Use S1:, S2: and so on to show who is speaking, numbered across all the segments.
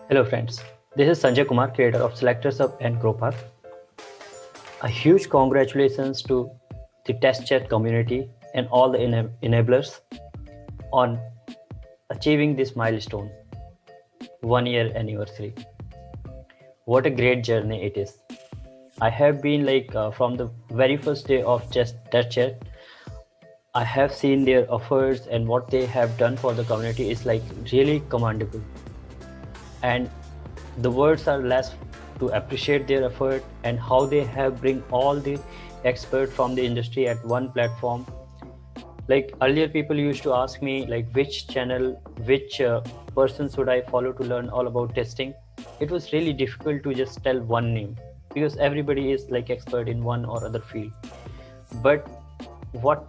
S1: Hello friends, this is Sanjay Kumar, creator of Selectors Hub and GrowPath. A huge congratulations to the test chat community and all the enablers on achieving this milestone, 1 year anniversary. What a great journey it is. I have been from the very first day of just test chat, I have seen their efforts and what they have done for the community is like really commendable. And the words are less to appreciate their effort and how they have bring all the experts from the industry at one platform. Like earlier people used to ask me like which channel, which person should I follow to learn all about testing. It was really difficult to just tell one name because everybody is like expert in one or other field. But what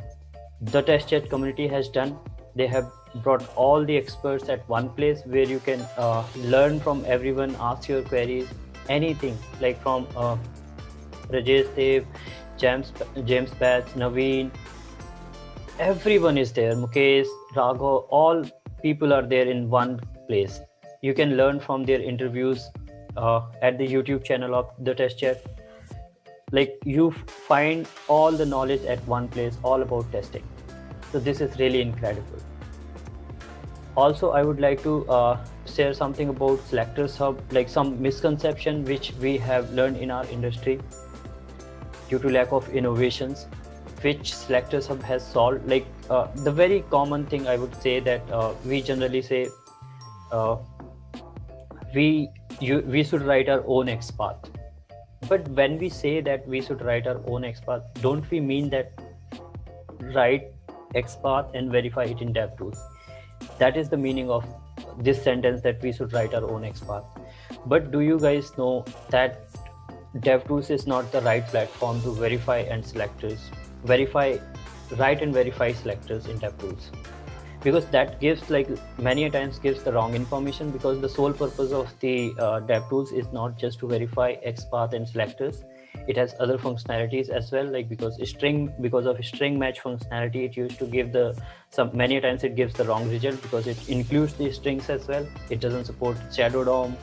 S1: the test chat community has done, they have brought all the experts at one place where you can learn from everyone, ask your queries, anything like from Rajesh Dev, James Patch, Naveen, everyone is there, Mukesh, Raghav, all people are there in one place. You can learn from their interviews at the YouTube channel of the test chat. Like you find all the knowledge at one place all about testing. So this is really incredible. Also, I would like to share something about Selectors Hub, like some misconception which we have learned in our industry due to lack of innovations, which Selectors Hub has solved. Like the very common thing I would say that we generally say uh, we should write our own XPath. But when we say that we should write our own XPath, don't we mean that write XPath and verify it in DevTools? That is the meaning of this sentence, that we should write our own XPath. But do you guys know that DevTools is not the right platform to verify and selectors verify, write and verify selectors in DevTools? Because that gives like many a times gives the wrong information, because the sole purpose of the DevTools is not just to verify XPath and selectors. It has other functionalities as well, like because of string match functionality, it used to give the some many times it gives the wrong result because it includes the strings as well. It doesn't support shadow DOM,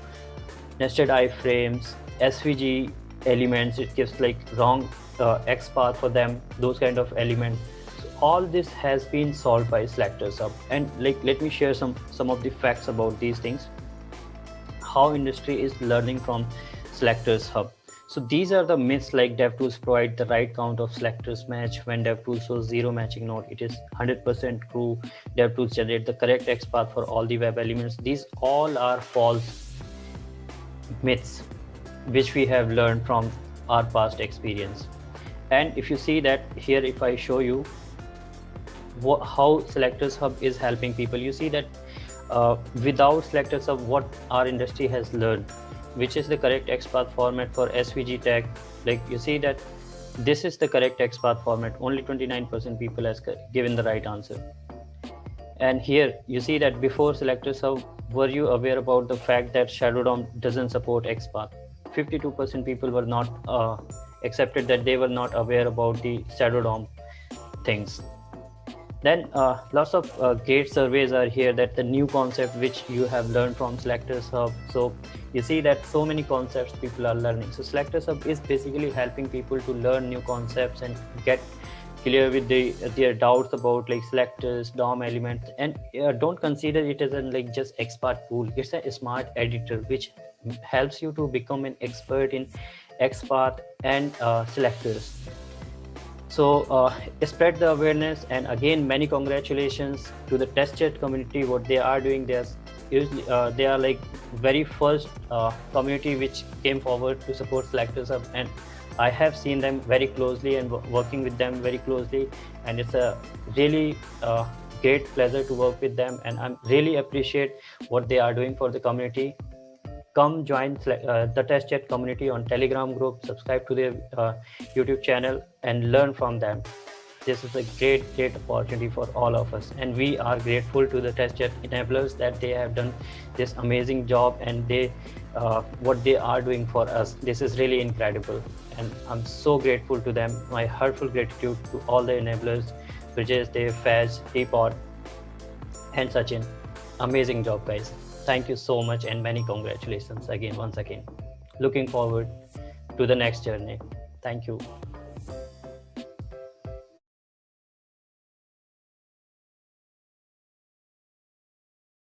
S1: nested iframes, SVG elements. It gives like wrong XPath for them, those kind of elements. So all this has been solved by Selectors Hub. And like let me share some of the facts about these things, how industry is learning from Selectors Hub. So these are the myths, like DevTools provide the right count of selectors match when DevTools shows zero matching node. It is 100% true. DevTools generate the correct XPath for all the web elements. These all are false myths which we have learned from our past experience. And if you see that here, if I show you how Selectors Hub is helping people, you see that without Selectors Hub, what our industry has learned, which is the correct XPath format for SVG tag. Like you see that this is the correct XPath format. Only 29% people has given the right answer. And here you see that before Selectors Hub, were you aware about the fact that Shadow DOM doesn't support XPath? 52% people were not accepted, that they were not aware about the Shadow DOM things. Then lots of great surveys are here, that the new concept which you have learned from Selectors Hub. So you see that so many concepts people are learning. So Selectors Hub is basically helping people to learn new concepts and get clear with their doubts about like selectors, DOM elements. And don't consider it as an like just XPath tool. It's a smart editor which helps you to become an expert in XPath and selectors. So spread the awareness. And again, many congratulations to the test chat community. What they are doing, they are like very first community which came forward to support Selectors Hub, and I have seen them very closely and working with them very closely, and it's a really great pleasure to work with them, and I'm really appreciate what they are doing for the community. Come join the test chat community on Telegram group, subscribe to their YouTube channel, and learn from them. This is a great opportunity for all of us, and we are grateful to the test chat enablers that they have done this amazing job, and they what they are doing for us. This is really incredible, and I'm so grateful to them. My heartfelt gratitude to all the enablers, Rajesh, Dev, Faz, Teapot, and Sachin. Amazing job, guys. Thank you so much and many congratulations again, once again. Looking forward to the next journey. Thank you.